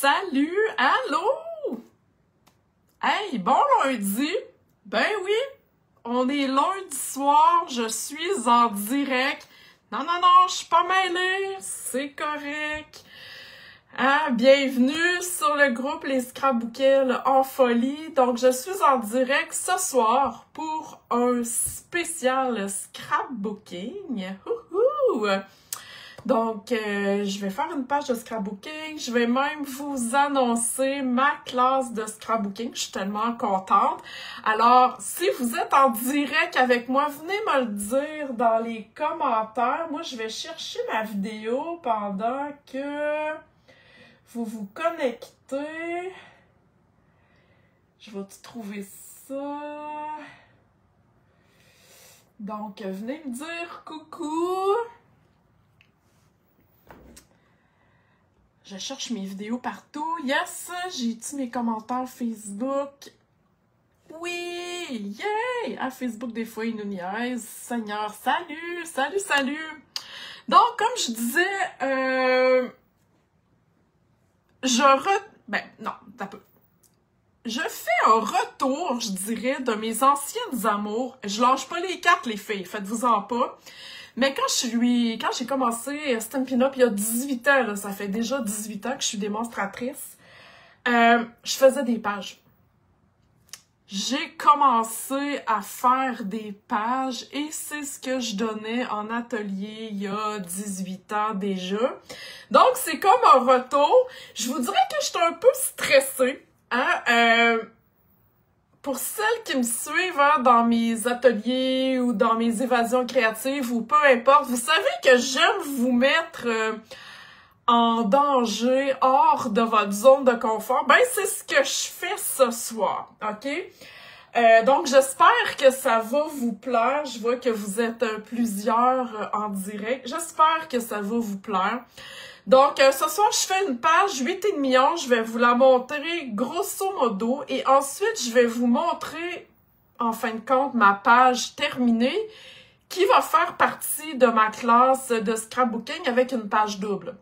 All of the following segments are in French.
Salut! Allô! Hey, bon lundi! Ben oui, on est lundi soir, je suis en direct. Non, je suis pas mêlée, c'est correct. Bienvenue sur le groupe Les Scrapbookels en folie. Donc, je suis en direct ce soir pour un spécial scrapbooking. Wouhou! Donc, je vais faire une page de scrapbooking. Je vais même vous annoncer ma classe de scrapbooking. Je suis tellement contente. Alors, si vous êtes en direct avec moi, venez me le dire dans les commentaires. Moi, je vais chercher ma vidéo pendant que vous vous connectez. Je vais-tu trouver ça? Donc, venez me dire coucou. Je cherche mes vidéos partout. Yes! J'ai-tu mes commentaires Facebook? Oui! Yay! À Facebook, des fois, ils nous niaisent. Seigneur, salut! Donc, comme je disais, je fais un retour, je dirais, de mes anciennes amours. Je lâche pas les cartes, les filles. Faites-vous-en pas. Mais quand j'ai commencé Stampin' Up il y a 18 ans, là, ça fait déjà 18 ans que je suis démonstratrice, je faisais des pages. J'ai commencé à faire des pages et c'est ce que je donnais en atelier il y a 18 ans déjà. Donc, c'est comme un retour. Je vous dirais que j'étais un peu stressée. Pour celles qui me suivent dans mes ateliers ou dans mes évasions créatives ou peu importe, vous savez que j'aime vous mettre en danger, hors de votre zone de confort. Ben, c'est ce que je fais ce soir, OK? Donc, j'espère que ça va vous plaire. Je vois que vous êtes plusieurs en direct. J'espère que ça va vous plaire. Donc, ce soir, je fais une page 8,5 onces. Je vais vous la montrer grosso modo. Et ensuite, je vais vous montrer, en fin de compte, ma page terminée qui va faire partie de ma classe de scrapbooking avec une page double.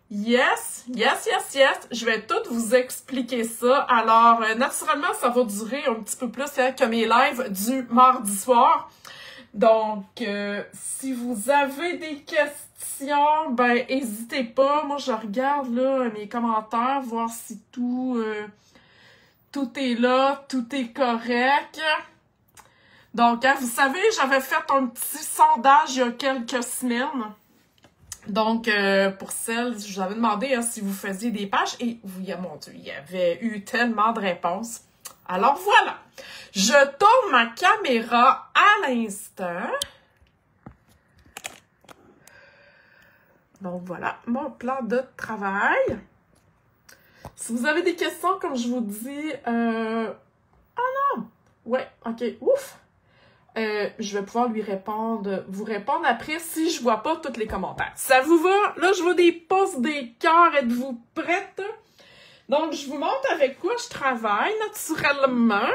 Yes. Je vais tout vous expliquer ça. Alors, naturellement, ça va durer un petit peu plus que mes lives du mardi soir. Donc, si vous avez des questions, ben, n'hésitez pas. Moi, je regarde là mes commentaires, voir si tout est là, tout est correct. Donc, vous savez, j'avais fait un petit sondage il y a quelques semaines. Donc, pour celles, je vous avais demandé si vous faisiez des pages et mon Dieu, il y avait eu tellement de réponses. Alors voilà, je tourne ma caméra à l'instant. Donc voilà, mon plan de travail. Si vous avez des questions, comme je vous dis, ouais, ok, ouf. Je vais pouvoir vous répondre après si je vois pas tous les commentaires. Ça vous va? Là, je vois des pouces, des cœurs. Êtes-vous prêtes? Donc, je vous montre avec quoi je travaille naturellement.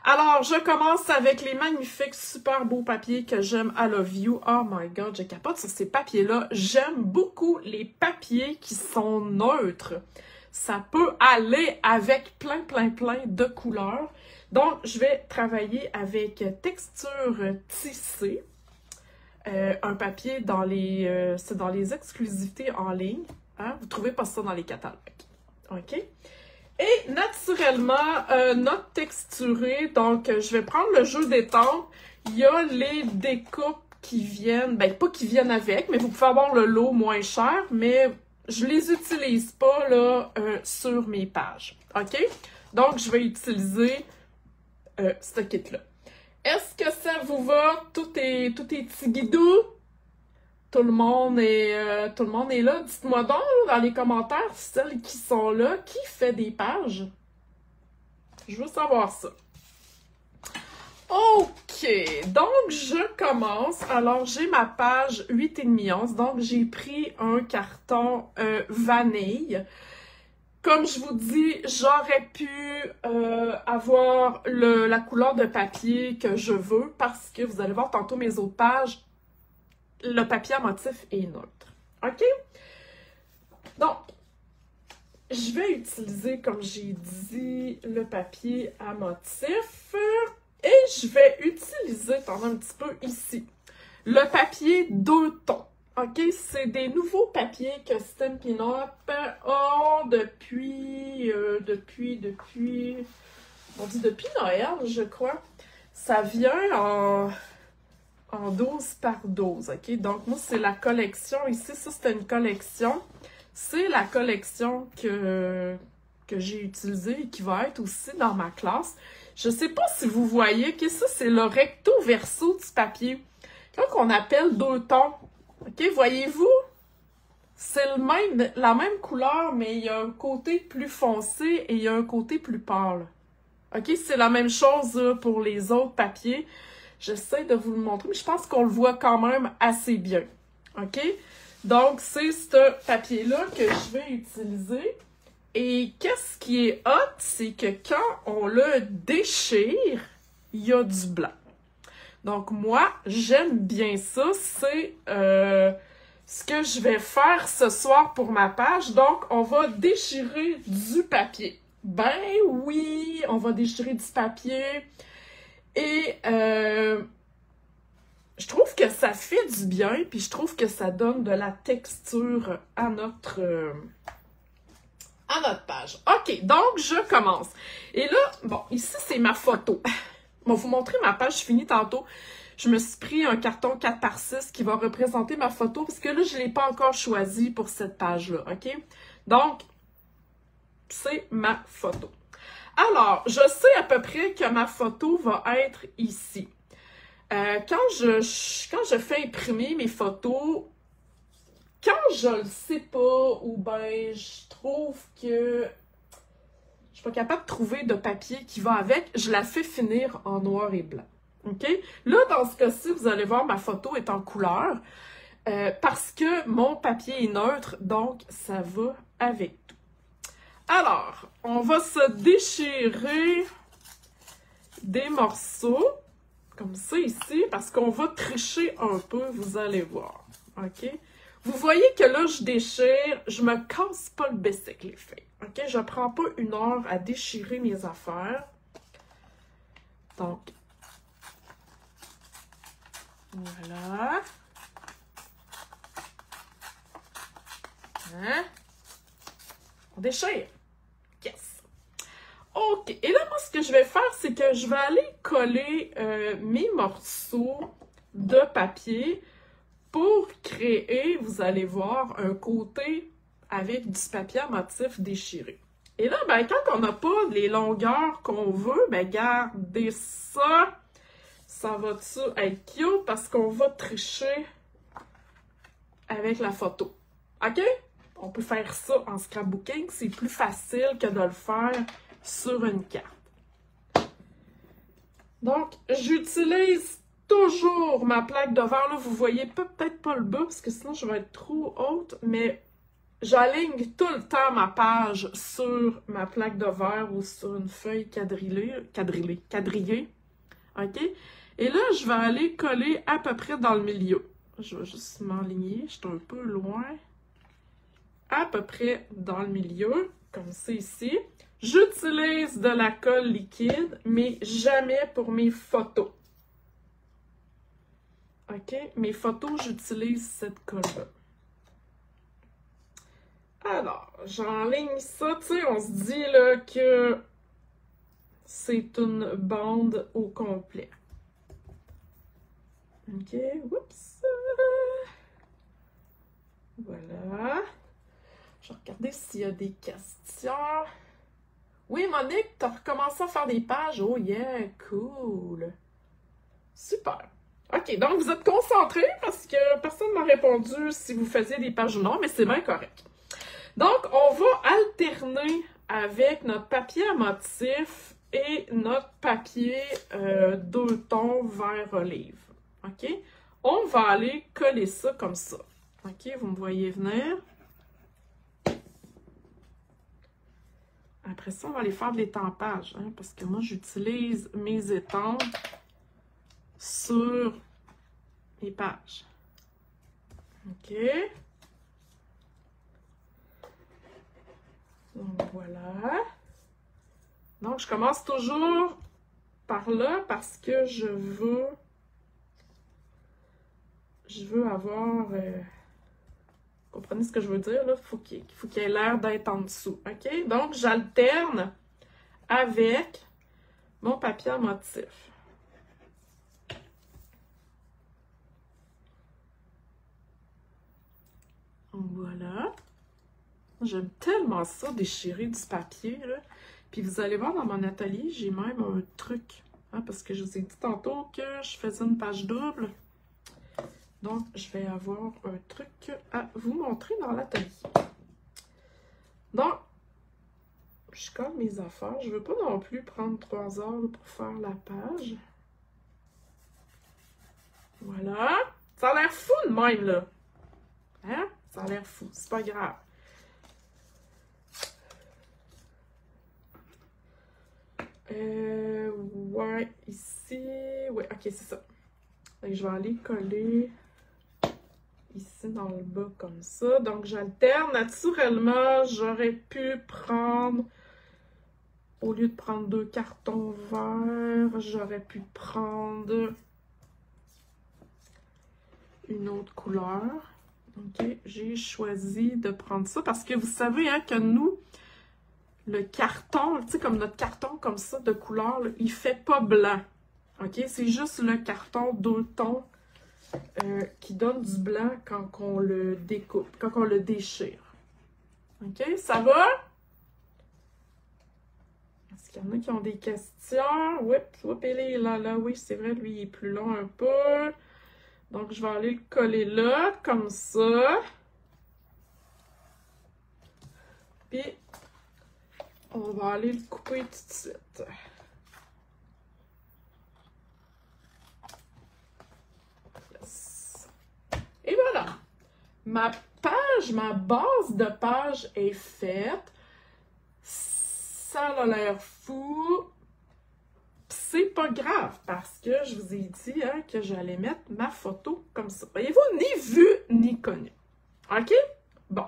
Alors, je commence avec les magnifiques, super beaux papiers que j'aime à Love You. Oh my God, je capote sur ces papiers-là. J'aime beaucoup les papiers qui sont neutres. Ça peut aller avec plein de couleurs. Donc, je vais travailler avec texture tissée. Un papier c'est dans les exclusivités en ligne. Vous ne trouvez pas ça dans les catalogues. OK? Et naturellement, notre texturée, donc je vais prendre le jeu d'étampes. Il y a les découpes qui viennent, ben pas qui viennent avec, mais vous pouvez avoir le lot moins cher, mais je les utilise pas là sur mes pages. OK? Donc, je vais utiliser ce kit-là. Est-ce que ça vous va? Tout est tigidou? Tout le monde est là. Dites-moi donc dans les commentaires, celles qui sont là, qui fait des pages? Je veux savoir ça. OK, donc je commence. Alors, j'ai ma page 8,5 onces. Donc, j'ai pris un carton vanille. Comme je vous dis, j'aurais pu avoir la couleur de papier que je veux parce que vous allez voir tantôt mes autres pages, le papier à motif est neutre. OK? Donc, je je vais utiliser, comme j'ai dit, le papier à motif. Et je vais utiliser, attendez un petit peu ici, le papier 2 tons. OK? C'est des nouveaux papiers que Stampin' Up a depuis on dit depuis Noël, je crois. Ça vient en 12 par 12, OK? Donc, moi, c'est la collection. Ici, ça, c'est une collection. C'est la collection que j'ai utilisée et qui va être aussi dans ma classe. Je sais pas si vous voyez que ça, c'est le recto verso du papier. Quand on appelle 2 tons, OK, voyez-vous? C'est la même couleur, mais il y a un côté plus foncé et il y a un côté plus pâle. OK, c'est la même chose pour les autres papiers. J'essaie de vous le montrer, mais je pense qu'on le voit quand même assez bien. OK? Donc, c'est ce papier-là que je vais utiliser. Et qu'est-ce qui est hot, c'est que quand on le déchire, il y a du blanc. Donc, moi, j'aime bien ça. C'est ce que je vais faire ce soir pour ma page. Donc, on va déchirer du papier. Ben oui, on va déchirer du papier. Et je trouve que ça fait du bien, puis je trouve que ça donne de la texture à notre page. OK, donc je commence. Et là, bon, ici, c'est ma photo. Bon, vous montrer ma page finie tantôt. Je me suis pris un carton 4x6 qui va représenter ma photo, parce que là, je ne l'ai pas encore choisi pour cette page-là, OK? Donc, c'est ma photo. Alors, je sais à peu près que ma photo va être ici. Quand je fais imprimer mes photos, quand je le sais pas, ou ben je trouve que je suis pas capable de trouver de papier qui va avec, je la fais finir en noir et blanc. OK? Là, dans ce cas-ci, vous allez voir, ma photo est en couleur parce que mon papier est neutre, donc ça va avec tout. Alors, on va se déchirer des morceaux, comme ça ici, parce qu'on va tricher un peu, vous allez voir. OK? Vous voyez que là, je déchire, je me casse pas le bicycle, les filles. OK? Je prends pas 1 heure à déchirer mes affaires. Donc, voilà. Hein? On déchire. Yes! OK. Et là, moi, ce que je vais faire, c'est que je vais aller coller mes morceaux de papier pour créer, vous allez voir, un côté avec du papier à motif déchiré. Et là, ben, quand on n'a pas les longueurs qu'on veut, ben, gardez ça. Ça va-tu être cute parce qu'on va tricher avec la photo. OK? On peut faire ça en scrapbooking. C'est plus facile que de le faire sur une carte. Donc, j'utilise toujours ma plaque de verre. Là, vous voyez peut-être pas le bas parce que sinon je vais être trop haute, mais j'aligne tout le temps ma page sur ma plaque de verre ou sur une feuille quadrillée. OK? Et là, je vais aller coller à peu près dans le milieu. Je vais juste m'enligner. Je suis un peu loin. À peu près dans le milieu, comme c'est ici. J'utilise de la colle liquide, mais jamais pour mes photos. OK? Mes photos, j'utilise cette colle-là. Alors, j'enligne ça. Tu sais, on se dit là que c'est une bande au complet. OK, oups. Voilà. Je vais regarder s'il y a des questions. Oui, Monique, t'as recommencé à faire des pages. Oh yeah, cool. Super. OK, donc vous êtes concentrés parce que personne ne m'a répondu si vous faisiez des pages ou non, mais c'est bien correct. Donc, on va alterner avec notre papier à motif et notre papier 2 tons vert olive. OK? On va aller coller ça comme ça. OK? Vous me voyez venir? Après ça, on va aller faire de l'étampage, hein, parce que moi, j'utilise mes étampes sur les pages. OK? Donc, voilà. Donc, je commence toujours par là parce que je veux avoir... comprenez ce que je veux dire, là? Faut qu'il ait l'air d'être en dessous, OK? Donc, j'alterne avec mon papier à motif. Voilà. J'aime tellement ça, déchirer du papier, là. Puis vous allez voir dans mon atelier, j'ai même un truc. Hein, parce que je vous ai dit tantôt que je faisais une page double. Donc, je vais avoir un truc à vous montrer dans l'atelier. Donc, je colle mes affaires. Je ne veux pas non plus prendre 3 heures pour faire la page. Voilà. Ça a l'air fou de même, là. Hein? Ça a l'air fou. C'est pas grave. Ouais, ici. Ouais, ok, c'est ça. Donc, je vais aller coller ici dans le bas comme ça. Donc, j'alterne. Naturellement, j'aurais pu prendre, au lieu de prendre 2 cartons verts, j'aurais pu prendre une autre couleur. Ok, j'ai choisi de prendre ça parce que vous savez hein, que nous, le carton, tu sais, comme notre carton comme ça de couleur, là, il fait pas blanc. Ok, c'est juste le carton 2 tons qui donne du blanc quand on le découpe, quand on le déchire. Ok, ça va? Est-ce qu'il y en a qui ont des questions? Oups, il est là, oui, c'est vrai, lui, il est plus long un peu. Donc, je vais aller le coller là, comme ça. Puis, on va aller le couper tout de suite. Yes. Et voilà. Ma base de page est faite. Ça a l'air fou. C'est pas grave parce que je vous ai dit hein, que j'allais mettre ma photo comme ça. Voyez-vous, ni vu ni connu. OK? Bon.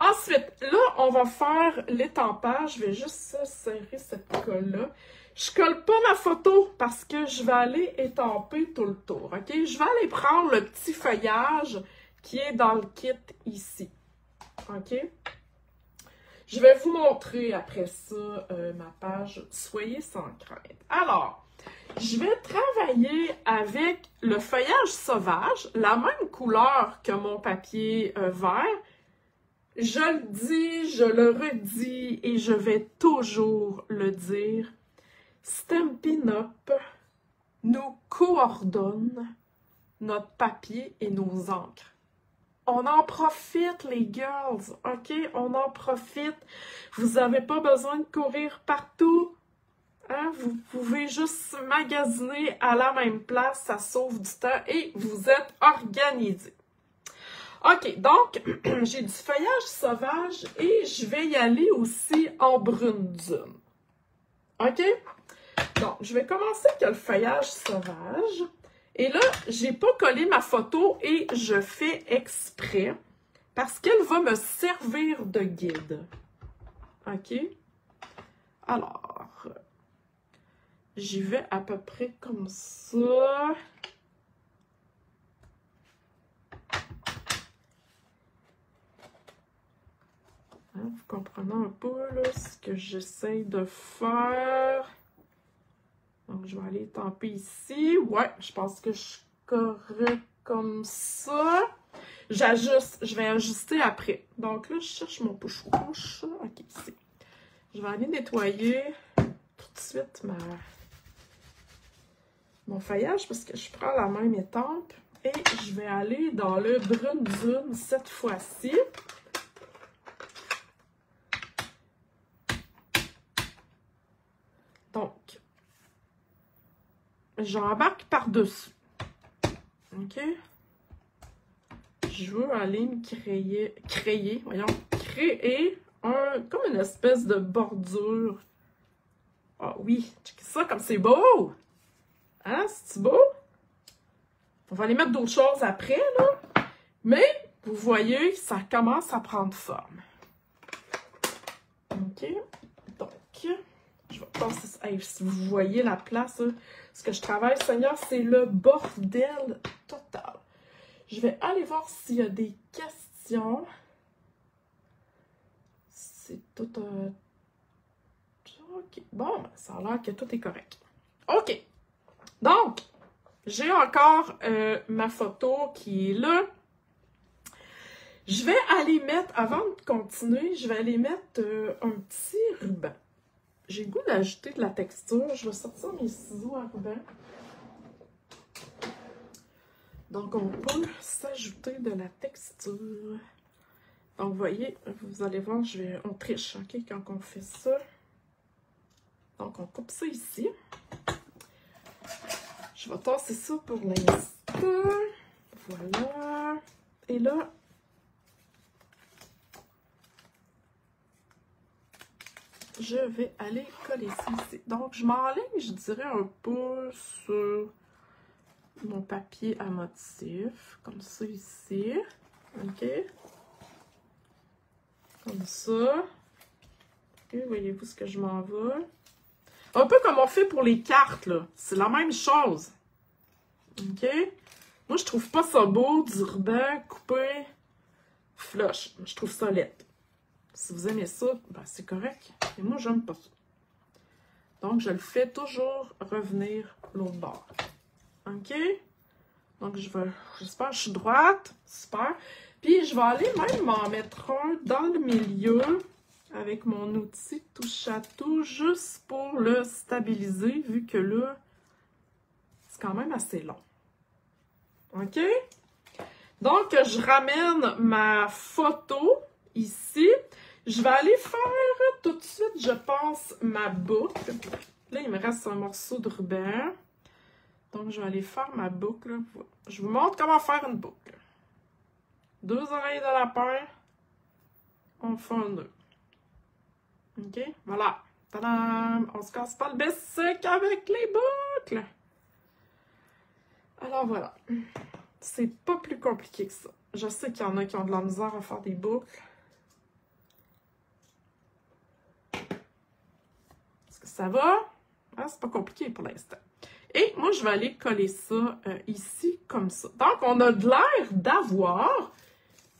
Ensuite, là, on va faire l'étampage. Je vais juste serrer cette colle-là. Je colle pas ma photo parce que je vais aller étamper tout le tour. OK? Je vais aller prendre le petit feuillage qui est dans le kit ici. OK? Je vais vous montrer après ça ma page. Soyez sans crainte. Alors, je vais travailler avec le feuillage sauvage, la même couleur que mon papier vert. Je le dis, je le redis et je vais toujours le dire. Stampin' Up nous coordonne notre papier et nos encres. On en profite, les girls, OK? On en profite. Vous n'avez pas besoin de courir partout. Hein? Vous pouvez juste magasiner à la même place, ça sauve du temps et vous êtes organisés. OK, donc, j'ai du feuillage sauvage et je vais y aller aussi en brune dune. OK? Donc, je vais commencer avec le feuillage sauvage. Et là, j'ai pas collé ma photo et je fais exprès parce qu'elle va me servir de guide. OK? Alors, j'y vais à peu près comme ça. Hein, vous comprenez un peu là, ce que j'essaie de faire. Donc, je vais aller étamper ici. Ouais, je pense que je suis correct comme ça. J'ajuste, je vais ajuster après. Donc là, je cherche mon push-push. OK, ici. Je vais aller nettoyer tout de suite mon feuillage parce que je prends la même étampe. Et je vais aller dans le brune dune cette fois-ci. Donc, j'embarque par-dessus. OK? Je veux aller me créer comme une espèce de bordure. Ah oui, check ça comme c'est beau! Hein, c'est beau? On va aller mettre d'autres choses après, là. Mais, vous voyez, ça commence à prendre forme. OK? Donc, je vais passer ça. Hey, si vous voyez la place, là, ce que je travaille, Seigneur, c'est le bordel total. Je vais aller voir s'il y a des questions. C'est tout... OK. Bon, ben, ça a l'air que tout est correct. OK. Donc, j'ai encore ma photo qui est là. Je vais aller mettre, avant de continuer, je vais aller mettre un petit ruban. J'ai le goût d'ajouter de la texture. Je vais sortir mes ciseaux à ruban. Donc, on peut s'ajouter de la texture. Donc, vous voyez, vous allez voir, on triche, OK, quand on fait ça. Donc, on coupe ça ici. Je vais tasser ça pour l'instant. Voilà. Et là, je vais aller coller ça ici. Donc, je m'enligne, je dirais, un peu sur mon papier à motif. Comme ça ici. OK? Comme ça. OK, voyez-vous ce que je m'en vais? Un peu comme on fait pour les cartes, là. C'est la même chose. OK? Moi, je trouve pas ça beau, du ruban coupé flush. Je trouve ça laid. Si vous aimez ça, ben c'est correct. Et moi, j'aime pas ça. Donc, je le fais toujours revenir l'autre bord. OK? Donc, j'espère que je suis droite. Super. Puis, je vais aller même m'en mettre un dans le milieu avec mon outil touche à tout, juste pour le stabiliser, vu que là, c'est quand même assez long. OK? Donc, je ramène ma photo ici. Je vais aller faire tout de suite, je pense, ma boucle. Là, il me reste un morceau de ruban. Donc, je vais aller faire ma boucle. Je vous montre comment faire une boucle. 2 oreilles de lapin. On fait un nœud. OK? Voilà. Tadam! On se casse pas le bessic avec les boucles. Alors, voilà. C'est pas plus compliqué que ça. Je sais qu'il y en a qui ont de la misère à faire des boucles. Est-ce que ça va? Ah, c'est pas compliqué pour l'instant. Et moi, je vais aller coller ça ici, comme ça. Donc, on a de l'air d'avoir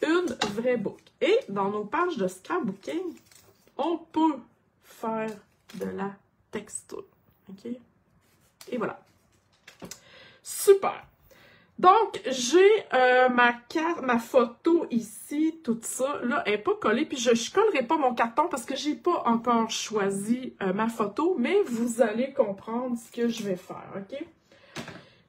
une vraie boucle. Et dans nos pages de scrapbooking, on peut faire de la texture. OK? Et voilà. Super! Donc, j'ai ma photo ici, tout ça. Là, elle n'est pas collée. Puis, je ne collerai pas mon carton parce que je n'ai pas encore choisi ma photo. Mais vous allez comprendre ce que je vais faire, OK?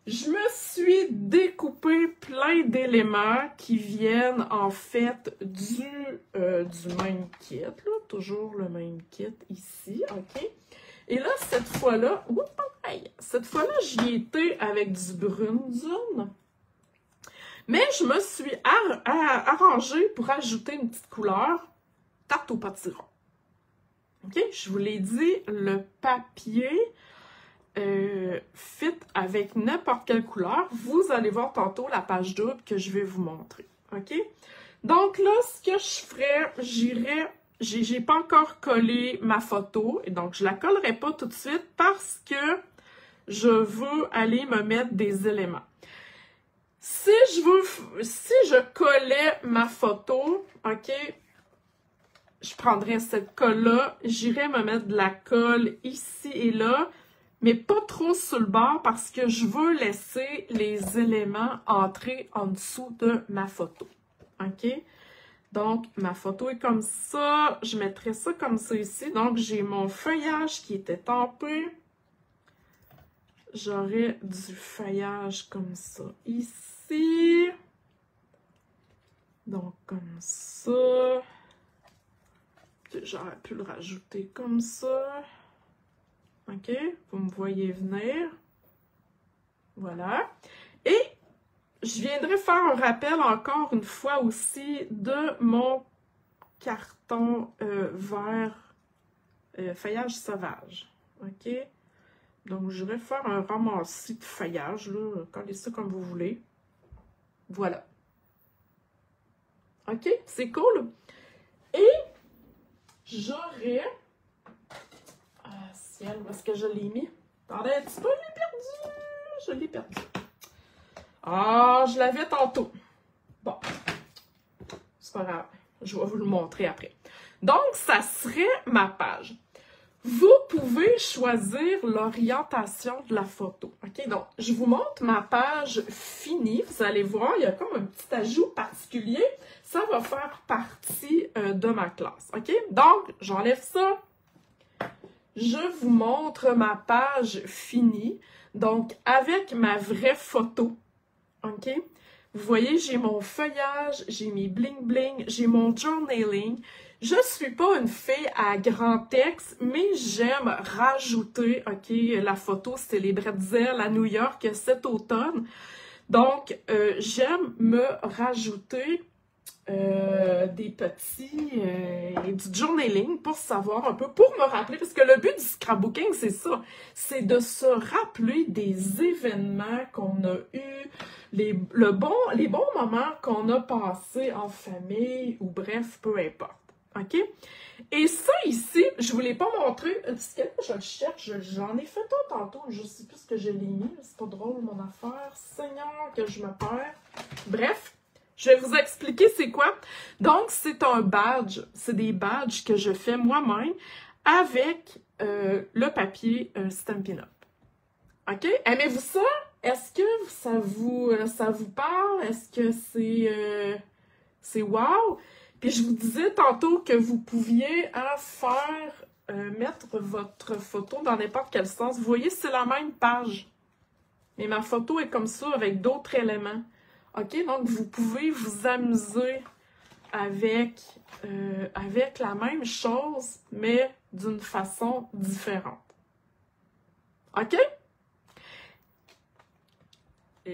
Je me suis découpé plein d'éléments qui viennent, en fait, du même kit. Là. Toujours le même kit ici, OK? Et là, cette fois-là, j'y étais avec du Brunson. Mais je me suis arrangée pour ajouter une petite couleur, tarte au potiron. OK? Je vous l'ai dit, le papier fit avec n'importe quelle couleur. Vous allez voir tantôt la page double que je vais vous montrer. OK? Donc là, ce que je ferais, j'ai pas encore collé ma photo, et donc je la collerai pas tout de suite parce que je veux aller me mettre des éléments. Si je collais ma photo, OK, je prendrais cette colle-là, j'irais me mettre de la colle ici et là, mais pas trop sur le bord parce que je veux laisser les éléments entrer en dessous de ma photo. OK? Donc, ma photo est comme ça. Je mettrai ça comme ça ici. Donc, j'ai mon feuillage qui était tempé. J'aurai du feuillage comme ça ici. Donc, comme ça. J'aurais pu le rajouter comme ça. OK? Vous me voyez venir. Voilà. Et je viendrai faire un rappel encore une fois aussi de mon carton vert feuillage sauvage. OK? Donc, je vais faire un ramassis de feuillage, là, collez ça comme vous voulez. Voilà. OK? C'est cool. Et j'aurais... Ah, ciel, où est-ce que je l'ai mis? Attendez un petit peu, je l'ai perdu! Je l'ai perdu. Ah, je l'avais tantôt. Bon, c'est pas grave, je vais vous le montrer après. Donc, ça serait ma page. Vous pouvez choisir l'orientation de la photo. OK? Donc, je vous montre ma page finie. Vous allez voir, il y a comme un petit ajout particulier. Ça va faire partie de ma classe. OK? Donc, j'enlève ça. Je vous montre ma page finie. Donc, avec ma vraie photo. OK? Vous voyez, j'ai mon feuillage, j'ai mes bling-bling, j'ai mon journaling. Je suis pas une fille à grand texte, mais j'aime rajouter, OK, la photo, c'était les Bretzels à New York cet automne. Donc, j'aime me rajouter des petits, du journaling pour savoir un peu, pour me rappeler, parce que le but du scrapbooking, c'est ça, c'est de se rappeler des événements qu'on a eus, les bons moments qu'on a passés en famille, ou bref, peu importe. OK? Et ça ici, je ne vous l'ai pas montré, parce que là, je le cherche, j'en ai fait un tantôt, je ne sais plus ce que je l'ai mis, c'est pas drôle mon affaire, Seigneur, que je me perds. Bref, je vais vous expliquer c'est quoi. Donc, c'est un badge, c'est des badges que je fais moi-même avec le papier Stampin' Up. OK? Aimez-vous ça? Est-ce que ça vous parle? Est-ce que c'est wow? Puis je vous disais tantôt que vous pouviez mettre votre photo dans n'importe quel sens. Vous voyez, c'est la même page. Mais ma photo est comme ça avec d'autres éléments. OK? Donc, vous pouvez vous amuser avec la même chose, mais d'une façon différente. OK?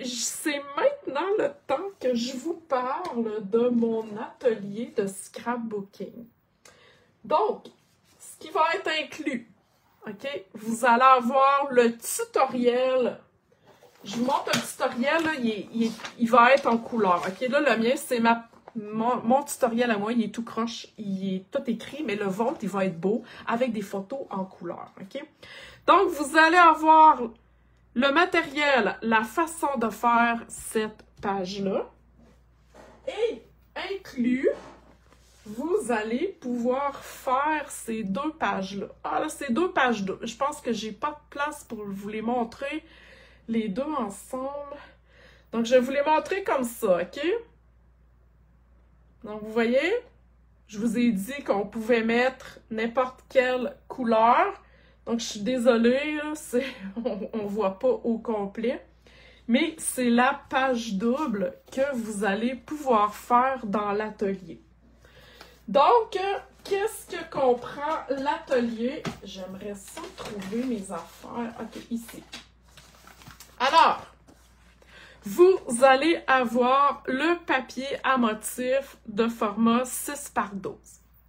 C'est maintenant le temps que je vous parle de mon atelier de scrapbooking. Donc, ce qui va être inclus, OK? Vous allez avoir le tutoriel. Je vous montre un tutoriel, là, il va être en couleur. OK? Là, le mien, c'est mon tutoriel à moi, il est tout croche, il est tout écrit, mais le vôtre, il va être beau avec des photos en couleur. OK? Donc, vous allez avoir le matériel, la façon de faire cette page-là. Et inclus, vous allez pouvoir faire ces deux pages-là. Ah là, ces deux pages-là. Je pense que j'ai pas de place pour vous les montrer les deux ensemble. Donc, je vais vous les montrer comme ça, OK? Donc, vous voyez, je vous ai dit qu'on pouvait mettre n'importe quelle couleur. Donc, je suis désolée, on ne voit pas au complet. Mais c'est la page double que vous allez pouvoir faire dans l'atelier. Donc, qu'est-ce que comprend l'atelier? J'aimerais ça trouver mes affaires. OK, ici. Alors, vous allez avoir le papier à motif de format 6 par 12.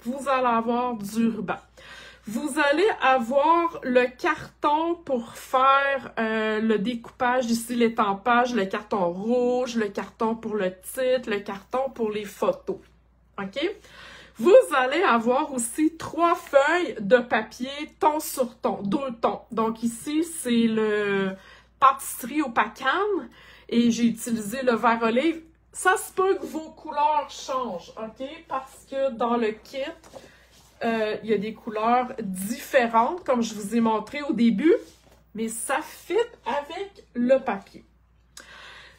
Vous allez avoir du ruban. Vous allez avoir le carton pour faire le découpage, ici l'étampage, le carton rouge, le carton pour le titre, le carton pour les photos. OK? Vous allez avoir aussi 3 feuilles de papier ton sur ton, 2 tons. Donc ici, c'est le pâtisserie au pacane et j'ai utilisé le vert olive. Ça se peut que vos couleurs changent, OK? Parce que dans le kit, il y a des couleurs différentes, comme je vous ai montré au début, mais ça fit avec le papier.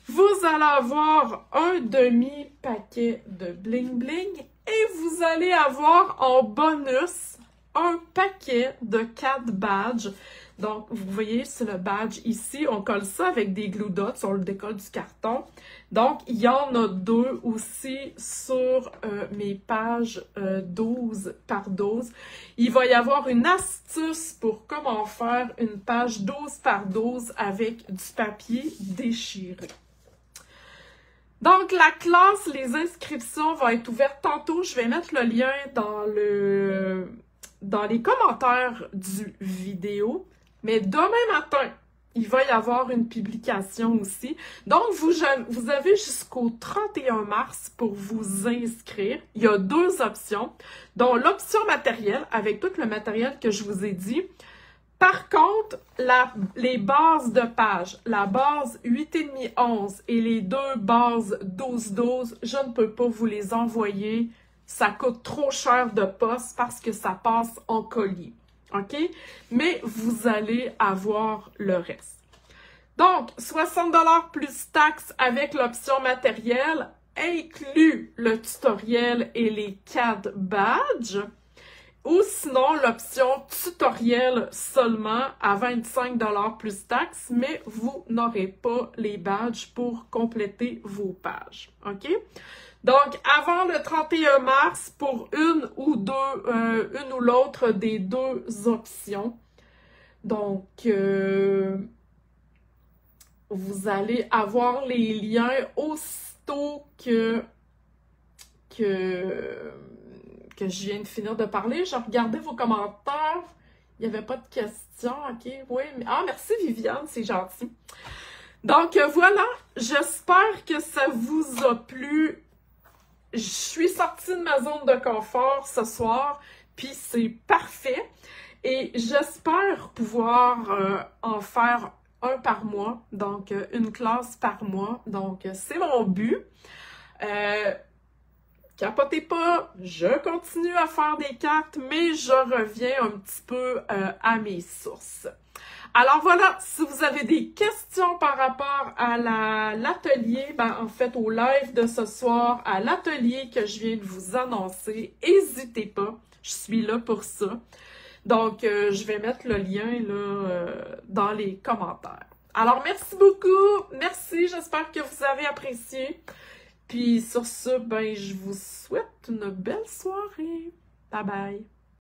Vous allez avoir un demi-paquet de bling-bling et vous allez avoir en bonus un paquet de 4 badges. Donc, vous voyez, c'est le badge ici. On colle ça avec des glue dots, on le décolle du carton. Donc, il y en a 2 aussi sur mes pages 12 par 12. Il va y avoir une astuce pour comment faire une page 12 par 12 avec du papier déchiré. Donc, la classe, les inscriptions vont être ouvertes tantôt. Je vais mettre le lien dans les commentaires du vidéo. Mais demain matin, il va y avoir une publication aussi. Donc, vous avez jusqu'au 31 mars pour vous inscrire. Il y a 2 options, dont l'option matérielle, avec tout le matériel que je vous ai dit. Par contre, les bases de page, la base 8,5-11 et les 2 bases 12-12, je ne peux pas vous les envoyer. Ça coûte trop cher de poste parce que ça passe en colis. OK? Mais vous allez avoir le reste. Donc, 60 $ plus taxes avec l'option matérielle, inclut le tutoriel et les CAD badges. Ou sinon, l'option tutoriel seulement à 25 $ plus taxes, mais vous n'aurez pas les badges pour compléter vos pages. OK? Donc, avant le 31 mars, pour une ou l'autre des 2 options. Donc, vous allez avoir les liens aussitôt que je viens de finir de parler. J'ai regardé vos commentaires. Il n'y avait pas de questions. OK, oui. Ah, merci Viviane, c'est gentil. Donc, voilà. J'espère que ça vous a plu. Je suis sortie de ma zone de confort ce soir, puis c'est parfait. Et j'espère pouvoir en faire un par mois, donc une classe par mois. Donc, c'est mon but. Capotez pas, je continue à faire des cartes, mais je reviens un petit peu à mes sources. Alors voilà, si vous avez des questions par rapport à l'atelier, en fait au live de ce soir, à l'atelier que je viens de vous annoncer, n'hésitez pas, je suis là pour ça. Donc, je vais mettre le lien là, dans les commentaires. Alors, merci beaucoup, merci, j'espère que vous avez apprécié. Puis sur ce, je vous souhaite une belle soirée. Bye bye!